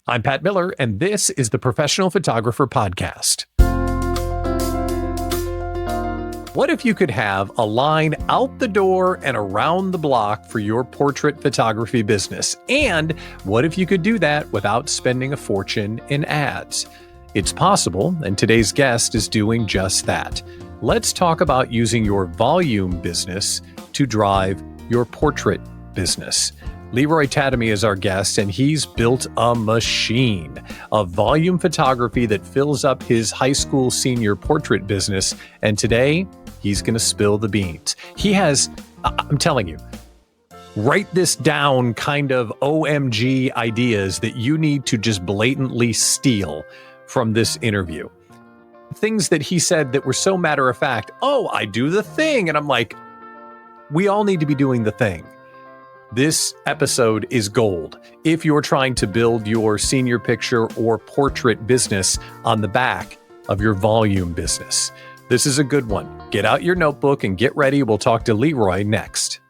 I'm Pat Miller, and this is the Professional Photographer Podcast. What if you could have a line out the door and around the block for your portrait photography business? And what if you could do that without spending a fortune in ads? It's possible, and today's guest is doing just that. Let's talk about using your volume business to drive your portrait business. Leroy Tademy is our guest, and he's built a machine of volume photography that fills up his high school senior portrait business. And today, he's going to spill the beans. He has, I'm telling you, write this down kind of OMG ideas that you need to just blatantly steal from this interview. Things that he said that were so matter of fact. Oh, I do the thing. And I'm like, we all need to be doing the thing. This episode is gold if you're trying to build your senior picture or portrait business on the back of your volume business. This is a good one. Get out your notebook and get ready. We'll talk to Leroy next.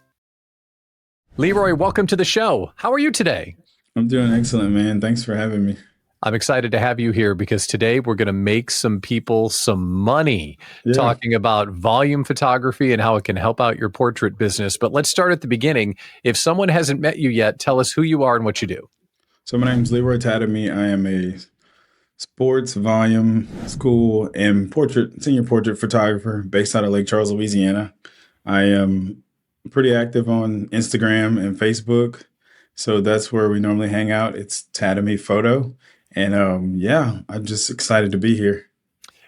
Leroy, welcome to the show. How are you today? I'm doing excellent, man. Thanks for having me. I'm excited to have you here because today we're going to make some people some money talking about volume photography and how it can help out your portrait business. But let's start at the beginning. If someone hasn't met you yet, tell us who you are and what you do. So my name is Leroy Tademy. I am a sports volume school and senior portrait photographer based out of Lake Charles, Louisiana. I am pretty active on Instagram and Facebook. So that's where we normally hang out. It's Tademy Photo. And I'm just excited to be here.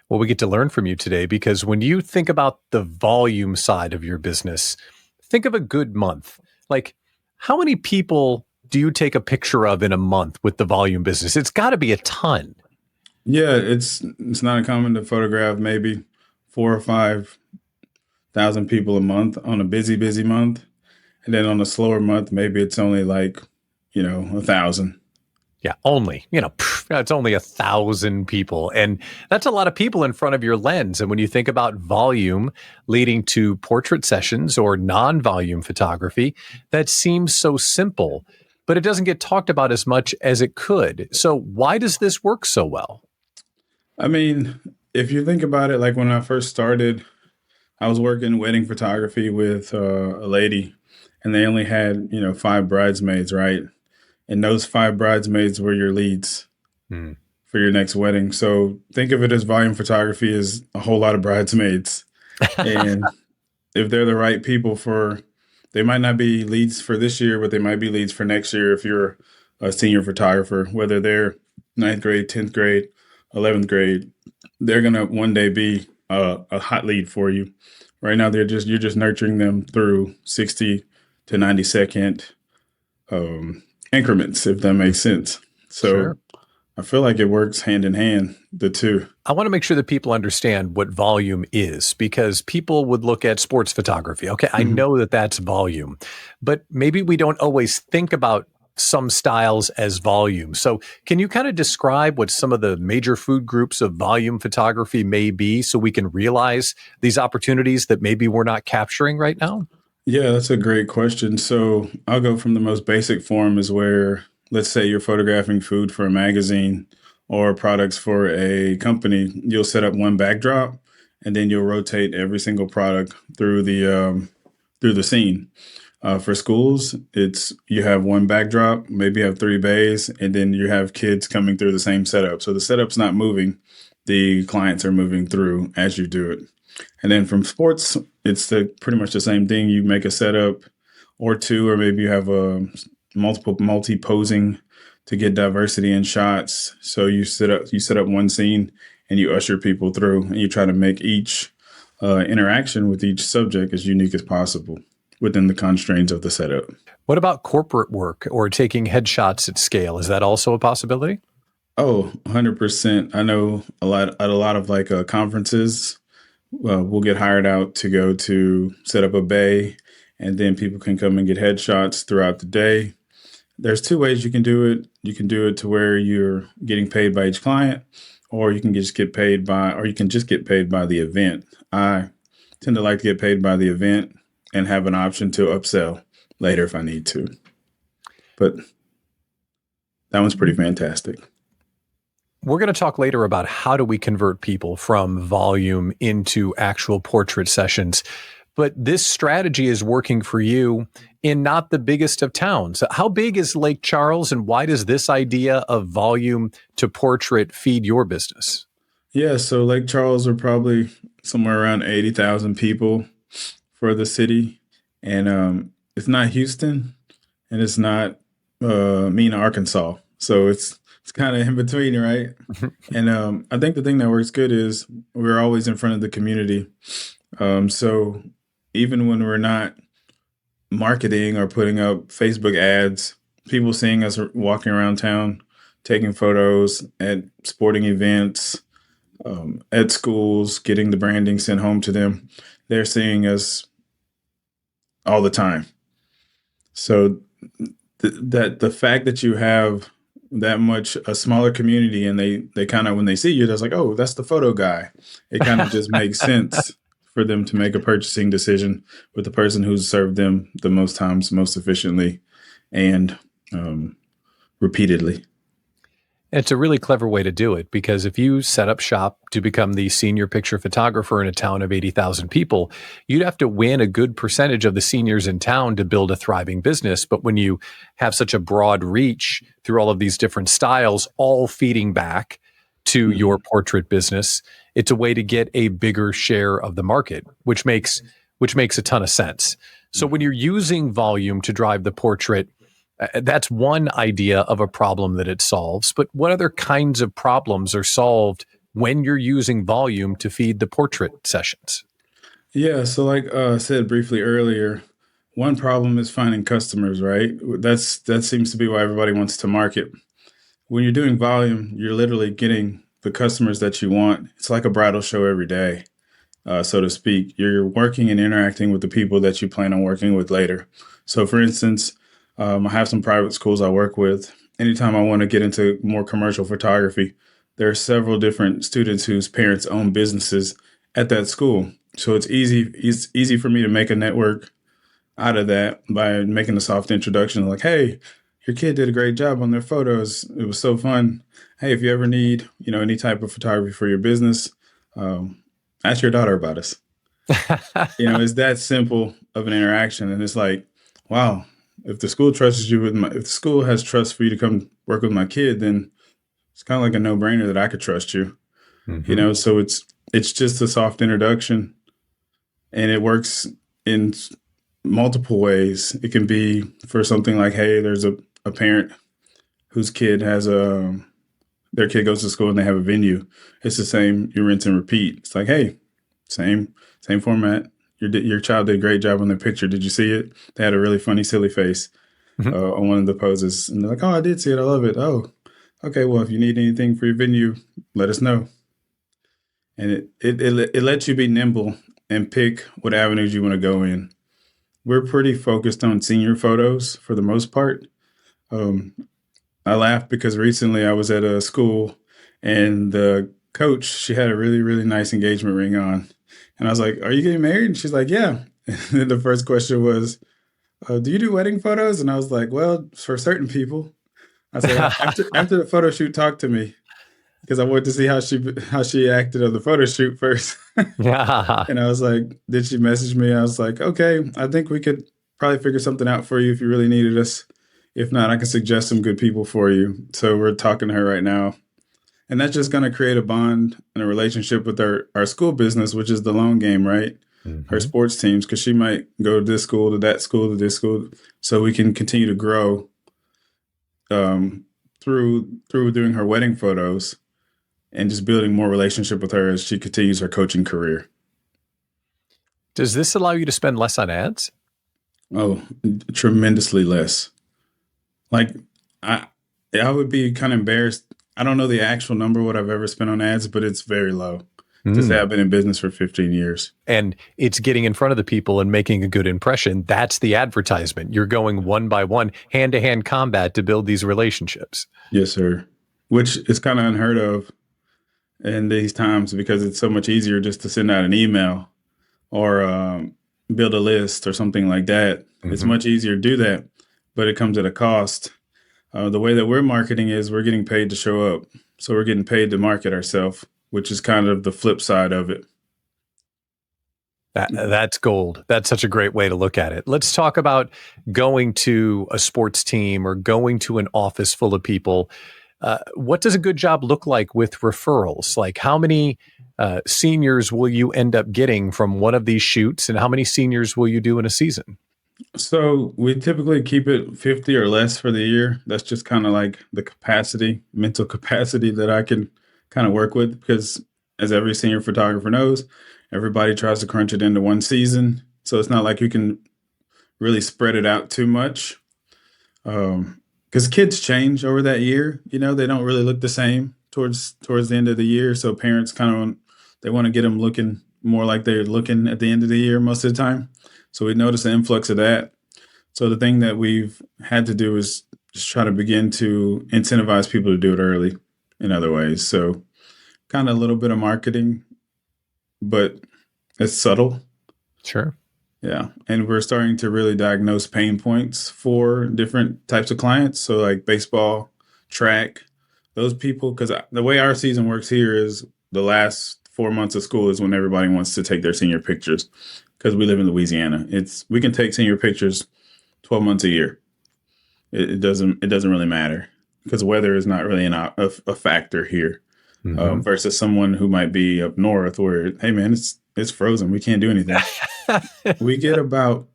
Well, we get to learn from you today because when you think about the volume side of your business, think of a good month. Like, how many people do you take a picture of in a month with the volume business? It's got to be a ton. Yeah, it's not uncommon to photograph maybe 4,000 or 5,000 people a month on a busy month. And then on a slower month, maybe it's only 1,000. Yeah, it's only 1,000 people. And that's a lot of people in front of your lens. And when you think about volume leading to portrait sessions or non-volume photography, that seems so simple, but it doesn't get talked about as much as it could. So why does this work so well? I mean, if you think about it, like when I first started, I was working wedding photography with a lady, and they only had, 5 bridesmaids, right? And those 5 bridesmaids were your leads for your next wedding. So think of it as volume photography as a whole lot of bridesmaids. And if they're the right people they might not be leads for this year, but they might be leads for next year if you're a senior photographer, whether they're 9th grade, 10th grade, 11th grade, they're going to one day be a hot lead for you. Right now, you're just nurturing them through 60 to 90 second increments, if that makes sense. So sure. I feel like it works hand in hand, the two. I want to make sure that people understand what volume is because people would look at sports photography. Okay, I know that that's volume, but maybe we don't always think about some styles as volume. So can you kind of describe what some of the major food groups of volume photography may be so we can realize these opportunities that maybe we're not capturing right now? Yeah, that's a great question. So I'll go from the most basic form is where, let's say you're photographing food for a magazine or products for a company. You'll set up one backdrop and then you'll rotate every single product through the scene. For schools, you have one backdrop, maybe you have 3 bays, and then you have kids coming through the same setup. So the setup's not moving. The clients are moving through as you do it. And then from sports, it's pretty much the same thing. You make a setup or 2, or maybe you have a multi-posing to get diversity in shots. So you set up one scene and you usher people through, and you try to make each interaction with each subject as unique as possible within the constraints of the setup. What about corporate work or taking headshots at scale? Is that also a possibility? Oh, 100%. I know a lot of conferences. We'll get hired out to go to set up a bay, and then people can come and get headshots throughout the day. There's 2 ways you can do it. You can do it to where you're getting paid by each client, or you can just get paid by the event. I tend to like to get paid by the event and have an option to upsell later if I need to. But that one's pretty fantastic. We're going to talk later about how do we convert people from volume into actual portrait sessions. But this strategy is working for you in not the biggest of towns. How big is Lake Charles, and why does this idea of volume to portrait feed your business? Yeah, so Lake Charles are probably somewhere around 80,000 people for the city. And it's not Houston and it's not Mena, Arkansas. So it's kind of in between, right? And I think the thing that works good is we're always in front of the community. So even when we're not marketing or putting up Facebook ads, people seeing us walking around town, taking photos at sporting events, at schools, getting the branding sent home to them, they're seeing us all the time. So that the fact that you have that much a smaller community and they kind of when they see you, that's like, oh, that's the photo guy. It kind of just makes sense for them to make a purchasing decision with the person who's served them the most times, most efficiently, and repeatedly. It's a really clever way to do it, because if you set up shop to become the senior picture photographer in a town of 80,000 people, you'd have to win a good percentage of the seniors in town to build a thriving business. But when you have such a broad reach through all of these different styles, all feeding back to your portrait business, it's a way to get a bigger share of the market, which makes a ton of sense. So when you're using volume to drive the portrait, that's one idea of a problem that it solves. But what other kinds of problems are solved when you're using volume to feed the portrait sessions? Yeah, so like I said briefly earlier, one problem is finding customers, right? That seems to be why everybody wants to market. When you're doing volume, you're literally getting the customers that you want. It's like a bridal show every day, so to speak. You're working and interacting with the people that you plan on working with later. So, for instance, I have some private schools I work with. Anytime I want to get into more commercial photography, there are several different students whose parents own businesses at that school. So it's easy for me to make a network out of that by making a soft introduction like, hey, your kid did a great job on their photos. It was so fun. Hey, if you ever need, any type of photography for your business, ask your daughter about us. It's that simple of an interaction. And it's like, wow, if the school trusts you if the school has trust for you to come work with my kid, then it's kind of like a no brainer that I could trust you. So it's just a soft introduction, and it works in multiple ways. It can be for something like, hey, there's a parent whose kid has their kid goes to school and they have a venue. It's the same, you rinse and repeat. It's like, hey, same format. Your child did a great job on the picture. Did you see it? They had a really funny, silly face on one of the poses. And they're like, oh, I did see it. I love it. Oh, okay. Well, if you need anything for your venue, let us know. And it lets you be nimble and pick what avenues you want to go in. We're pretty focused on senior photos for the most part. I laughed because recently I was at a school and the coach, she had a really, really nice engagement ring on. And I was like, are you getting married? And she's like, yeah. And then the first question was, do you do wedding photos? And I was like, well, for certain people. I said, after the photo shoot, talk to me, because I wanted to see how she acted on the photo shoot first. Yeah. And I was like, did she message me? I was like, okay, I think we could probably figure something out for you if you really needed us. If not, I can suggest some good people for you. So we're talking to her right now. And that's just going to create a bond and a relationship with our school business, which is the long game, right? Her sports teams, because she might go to this school, to that school, to this school. So we can continue to grow through doing her wedding photos and just building more relationship with her as she continues her coaching career. Does this allow you to spend less on ads? Oh, tremendously less. Like I would be kind of embarrassed. I don't know the actual number what I've ever spent on ads, but it's very low. To say I've been in business for 15 years. And it's getting in front of the people and making a good impression. That's the advertisement. You're going one by one, hand-to-hand combat to build these relationships. Yes, sir. Which is kind of unheard of in these times, because it's so much easier just to send out an email or build a list or something like that. It's much easier to do that, but it comes at a cost The way that we're marketing is we're getting paid to show up. So we're getting paid to market ourselves, which is kind of the flip side of it. That's gold. That's such a great way to look at it. Let's talk about going to a sports team or going to an office full of people. What does a good job look like with referrals? Like, how many seniors will you end up getting from one of these shoots, and how many seniors will you do in a season? So we typically keep it 50 or less for the year. That's just kind of like the capacity, mental capacity that I can kind of work with because as every senior photographer knows, everybody tries to crunch it into one season. So it's not like you can really spread it out too much. Because kids change over that year, they don't really look the same towards the end of the year. So parents kind of they want to get them looking more like they're looking at the end of the year most of the time. So we notice an influx of that. So the thing that we've had to do is just try to begin to incentivize people to do it early in other ways. So kind of a little bit of marketing, but it's subtle. Sure. Yeah. And we're starting to really diagnose pain points for different types of clients. So, like baseball, track, those people, because the way our season works here is the last 4 months of school is when everybody wants to take their senior pictures because we live in Louisiana. We can take senior pictures 12 months a year. It doesn't really matter because weather is not really a factor here. Versus someone who might be up north where, hey man, it's frozen. We can't do anything. We get about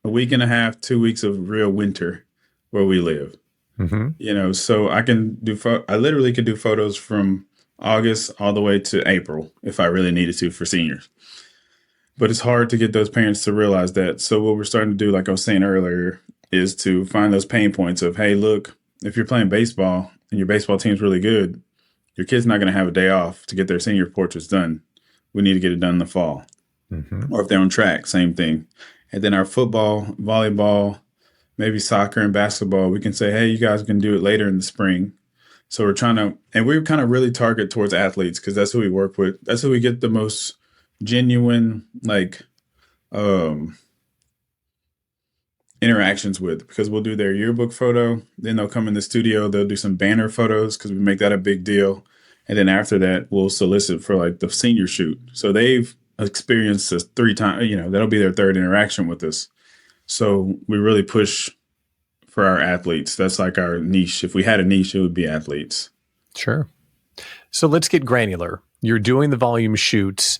a week and a half, 2 weeks of real winter where we live. So I literally could do photos from August all the way to April if I really needed to for seniors. But it's hard to get those parents to realize that. So what we're starting to do, like I was saying earlier, is to find those pain points of, hey, look, if you're playing baseball and your baseball team's really good, your kid's not going to have a day off to get their senior portraits done. We need to get it done in the fall. Or if they're on track, same thing. And then our football, volleyball, maybe soccer and basketball, we can say, hey, you guys can do it later in the spring. So we're kind of really target towards athletes because that's who we work with. That's who we get the most genuine, interactions with, because we'll do their yearbook photo. Then they'll come in the studio. They'll do some banner photos because we make that a big deal. And then after that, we'll solicit for like the senior shoot. So they've experienced this 3 times, that'll be their third interaction with us. So we really push for our athletes. That's like our niche. If we had a niche, it would be athletes. Sure. So let's get granular. You're doing the volume shoots.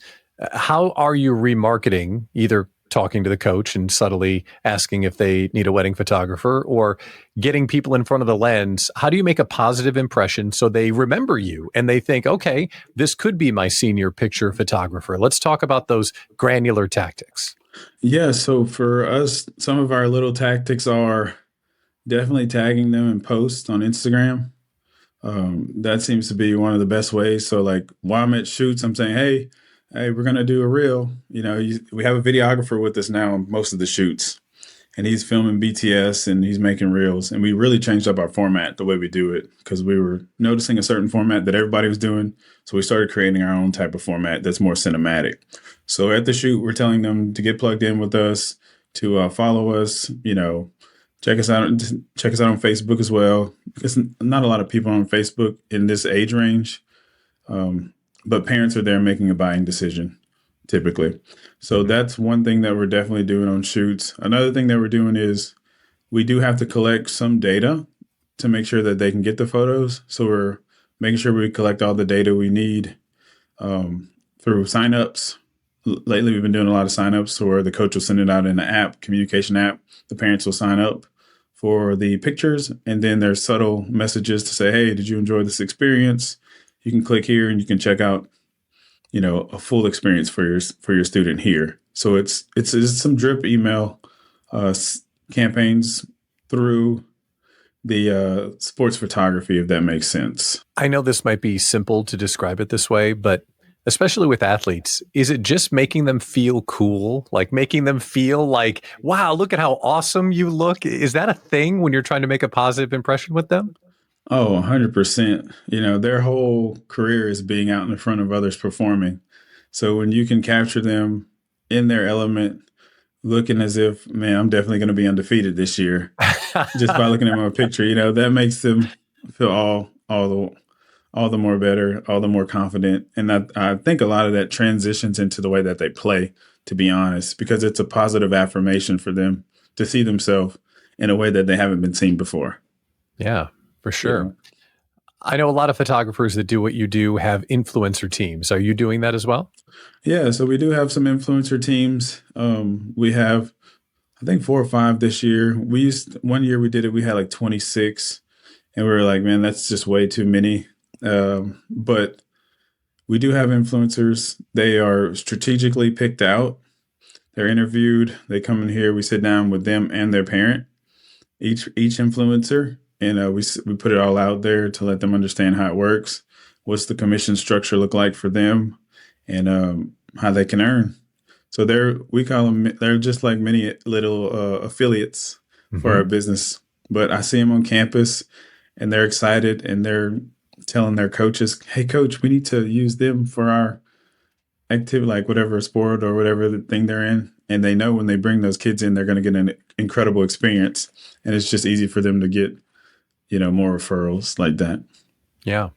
How are you remarketing, either talking to the coach and subtly asking if they need a wedding photographer or getting people in front of the lens? How do you make a positive impression so they remember you and they think, okay, this could be my senior picture photographer? Let's talk about those granular tactics. Yeah. So for us, some of our little tactics are definitely tagging them in posts on Instagram. That seems to be one of the best ways. So like while I'm at shoots, I'm saying, hey, we're going to do a reel. We have a videographer with us now on most of the shoots, and he's filming BTS and he's making reels. And we really changed up our format, the way we do it, because we were noticing a certain format that everybody was doing. So we started creating our own type of format that's more cinematic. So at the shoot, we're telling them to get plugged in with us, to follow us, check us out on Facebook as well. Because not a lot of people on Facebook in this age range. But parents are there making a buying decision typically. So that's one thing that we're definitely doing on shoots. Another thing that we're doing is we do have to collect some data to make sure that they can get the photos. So we're making sure we collect all the data we need through signups. Lately, we've been doing a lot of signups where the coach will send it out in an app, communication app. The parents will sign up for the pictures, and then there's subtle messages to say, hey, did you enjoy this experience? You can click here and you can check out, a full experience for your student here. So it's some drip email campaigns through the sports photography, if that makes sense. I know this might be simple to describe it this way, but especially with athletes, is it just making them feel cool? Like making them feel like, wow, look at how awesome you look? Is that a thing when you're trying to make a positive impression with them? Oh, 100%. Their whole career is being out in front of others performing. So when you can capture them in their element looking as if, man, I'm definitely going to be undefeated this year just by looking at my picture. That makes them feel all the more better, all the more confident. And I think a lot of that transitions into the way that they play, to be honest, because it's a positive affirmation for them to see themselves in a way that they haven't been seen before. Yeah, for sure. Yeah. I know a lot of photographers that do what you do have influencer teams. Are you doing that as well? Yeah. So we do have some influencer teams. We have, I think, 4 or 5 this year. One year we did it, we had like 26, and we were like, man, that's just way too many. But we do have influencers. They are strategically picked out. They're interviewed. They come in here. We sit down with them and their parent, each influencer, and we put it all out there to let them understand how it works. What's the commission structure look like for them, and how they can earn. So we call them, they're just like many little affiliates for Hmm. our business. But I see them on campus, and they're excited, and they're telling their coaches, "Hey, coach, we need to use them for our activity, like whatever sport or whatever the thing they're in." And they know when they bring those kids in, they're going to get an incredible experience, and it's just easy for them to get more referrals like that. Yeah.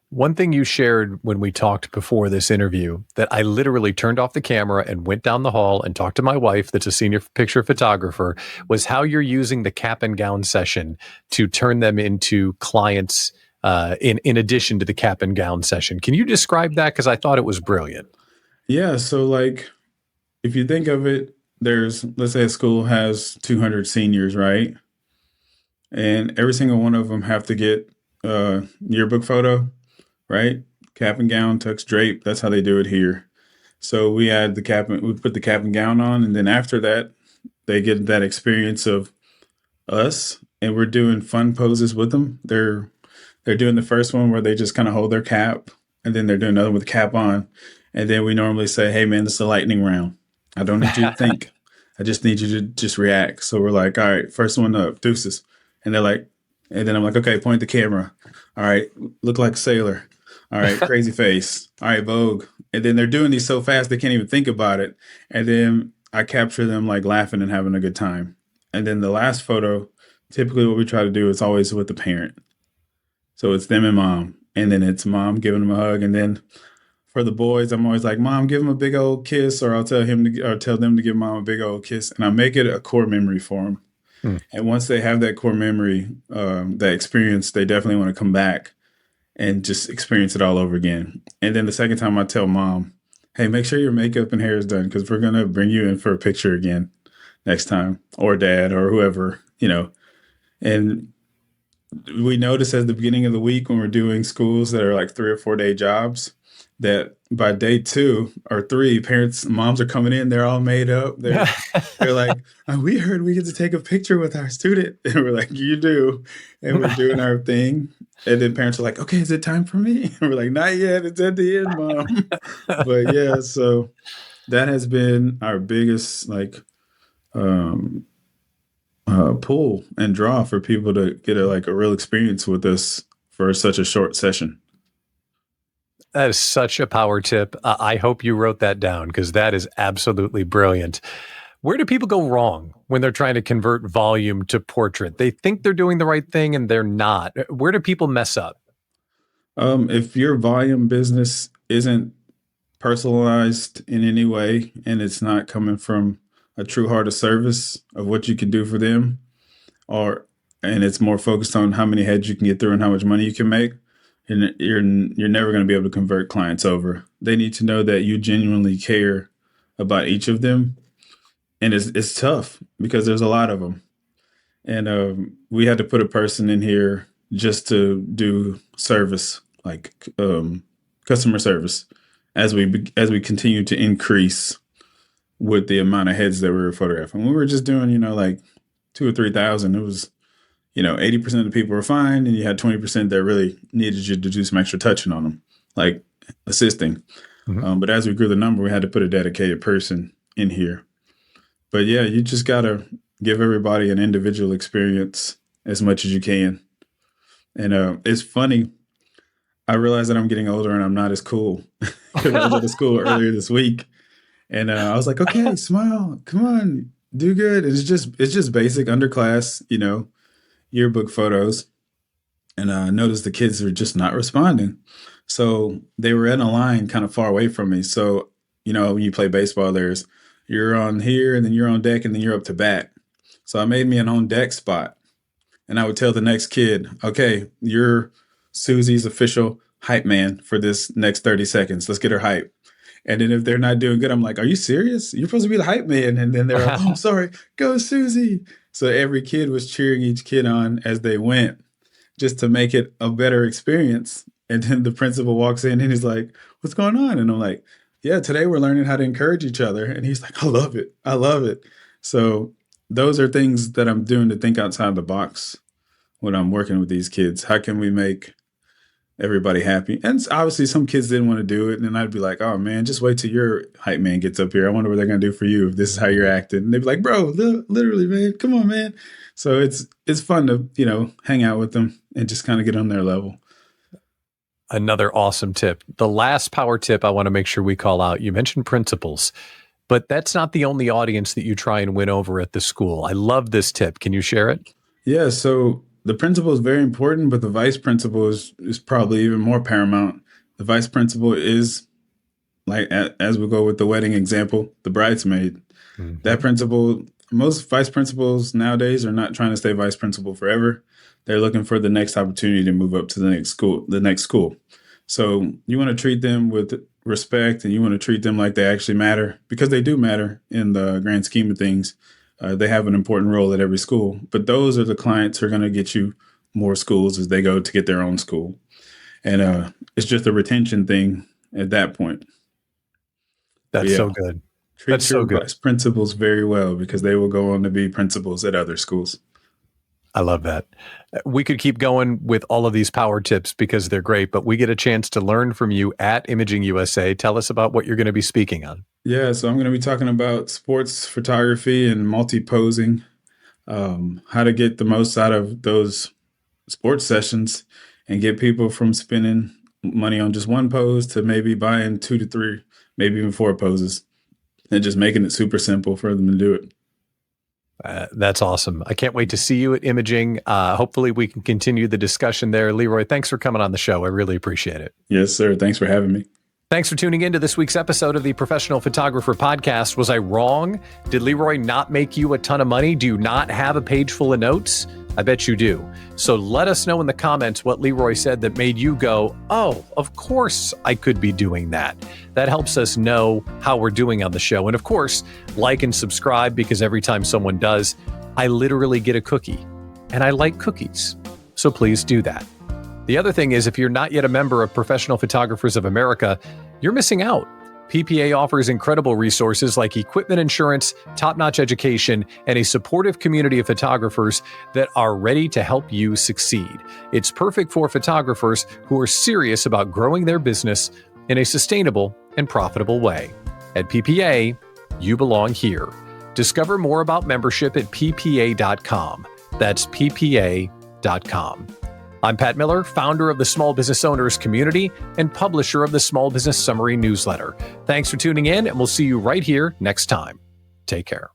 One thing you shared when we talked before this interview that I literally turned off the camera and went down the hall and talked to my wife, that's a senior picture photographer, was how you're using the cap and gown session to turn them into clients in addition to the cap and gown session. Can you describe that? Because I thought it was brilliant. Yeah, so like if you think of it, let's say a school has 200 seniors, right? And every single one of them have to get a yearbook photo, right? Cap and gown, tux drape. That's how they do it here. So we put the cap and gown on, and then after that, they get that experience of us, and we're doing fun poses with them. They're doing the first one where they just kind of hold their cap, and then they're doing another with the cap on, and then we normally say, "Hey, man, this is a lightning round. I don't need you to think. I just need you to just react." So we're like, "All right, first one up, deuces," and they're like, and then I'm like, "Okay, point the camera. All right, look like a sailor. All right, crazy face. All right, Vogue." And then they're doing these so fast they can't even think about it, and then I capture them like laughing and having a good time. And then the last photo, typically what we try to do is always with the parent. So it's them and mom. And then it's mom giving them a hug. And then for the boys, I'm always like, "Mom, give him a big old kiss," or I'll tell them to give mom a big old kiss. And I make it a core memory for them. Hmm. And once they have that core memory, that experience, they definitely want to come back and just experience it all over again. And then the second time I tell mom, "Hey, make sure your makeup and hair is done because we're going to bring you in for a picture again next time," or dad or whoever. And we notice at the beginning of the week when we're doing schools that are like 3 or 4 day jobs that by day 2 or 3, moms are coming in, they're all made up. They're like, "Oh, we heard we get to take a picture with our student." And we're like, "You do." And we're doing our thing. And then parents are like, "Okay, is it time for me?" And we're like, "Not yet. It's at the end, mom." But yeah, so that has been our biggest um, pull and draw for people to get a real experience with us for such a short session. That is such a power tip. I hope you wrote that down because that is absolutely brilliant. Where do people go wrong when they're trying to convert volume to portrait? They think they're doing the right thing and they're not. Where do people mess up? If your volume business isn't personalized in any way and it's not coming from a true heart of service of what you can do for them, or and it's more focused on how many heads you can get through and how much money you can make, and you're never going to be able to convert clients over. They need to know that you genuinely care about each of them, and it's tough because there's a lot of them. And we had to put a person in here just to do service, like customer service, as we continue to increase with the amount of heads that we were photographing. We were just doing, like 2 or 3 thousand. It was, 80% of the people were fine, and you had 20% that really needed you to do some extra touching on them, like assisting. Mhm. But as we grew the number, we had to put a dedicated person in here. But yeah, you just gotta give everybody an individual experience as much as you can. And it's funny. I realize that I'm getting older and I'm not as cool because I was at a school earlier this week, And I was like, okay, smile, come on, do good. It's just basic underclass, yearbook photos. And I noticed the kids were just not responding. So they were in a line kind of far away from me. So, when you play baseball, you're on here and then you're on deck and then you're up to bat. So I made me an on deck spot. And I would tell the next kid, okay, you're Susie's official hype man for this next 30 seconds. Let's get her hype. And then if they're not doing good, I'm like, are you serious? You're supposed to be the hype man. And then they're like, oh, I'm sorry. Go, Susie. So every kid was cheering each kid on as they went, just to make it a better experience. And then the principal walks in and he's like, what's going on? And I'm like, yeah, today we're learning how to encourage each other. And he's like, I love it. I love it. So those are things that I'm doing to think outside the box when I'm working with these kids. How can we make everybody happy? And obviously some kids didn't want to do it. And then I'd be like, oh man, just wait till your hype man gets up here. I wonder what they're going to do for you if this is how you're acting. And they'd be like, bro, literally, man, come on, man. So it's fun to, hang out with them and just kind of get on their level. Another awesome tip. The last power tip I want to make sure we call out. You mentioned principals, but that's not the only audience that you try and win over at the school. I love this tip. Can you share it? Yeah. So the principal is very important, but the vice principal is probably even more paramount. The vice principal is, like, as we go with the wedding example, the bridesmaid. Mm-hmm. That principal, most vice principals nowadays are not trying to stay vice principal forever. They're looking for the next opportunity to move up to the next school. So you want to treat them with respect, and you want to treat them like they actually matter, because they do matter in the grand scheme of things. They have an important role at every school, but those are the clients who are going to get you more schools as they go to get their own school. And it's just a retention thing at that point. That's so good. Treat your vice principals very well, because they will go on to be principals at other schools. I love that. We could keep going with all of these power tips because they're great, but we get a chance to learn from you at Imaging USA. Tell us about what you're going to be speaking on. Yeah, so I'm going to be talking about sports photography and multi-posing, how to get the most out of those sports sessions and get people from spending money on just one pose to maybe buying 2 to 3, maybe even 4 poses, and just making it super simple for them to do it. That's awesome. I can't wait to see you at Imaging. Hopefully we can continue the discussion there. Leroy, thanks for coming on the show. I really appreciate it. Yes, sir. Thanks for having me. Thanks for tuning in to this week's episode of the Professional Photographer Podcast. Was I wrong? Did Leroy not make you a ton of money? Do you not have a page full of notes? I bet you do. So let us know in the comments what Leroy said that made you go, oh, of course I could be doing that. That helps us know how we're doing on the show. And of course, like and subscribe, because every time someone does, I literally get a cookie. And I like cookies. So please do that. The other thing is, if you're not yet a member of Professional Photographers of America, you're missing out. PPA offers incredible resources like equipment insurance, top-notch education, and a supportive community of photographers that are ready to help you succeed. It's perfect for photographers who are serious about growing their business in a sustainable and profitable way. At PPA, you belong here. Discover more about membership at ppa.com. That's ppa.com. I'm Pat Miller, founder of the Small Business Owners Community and publisher of the Small Business Summary newsletter. Thanks for tuning in, and we'll see you right here next time. Take care.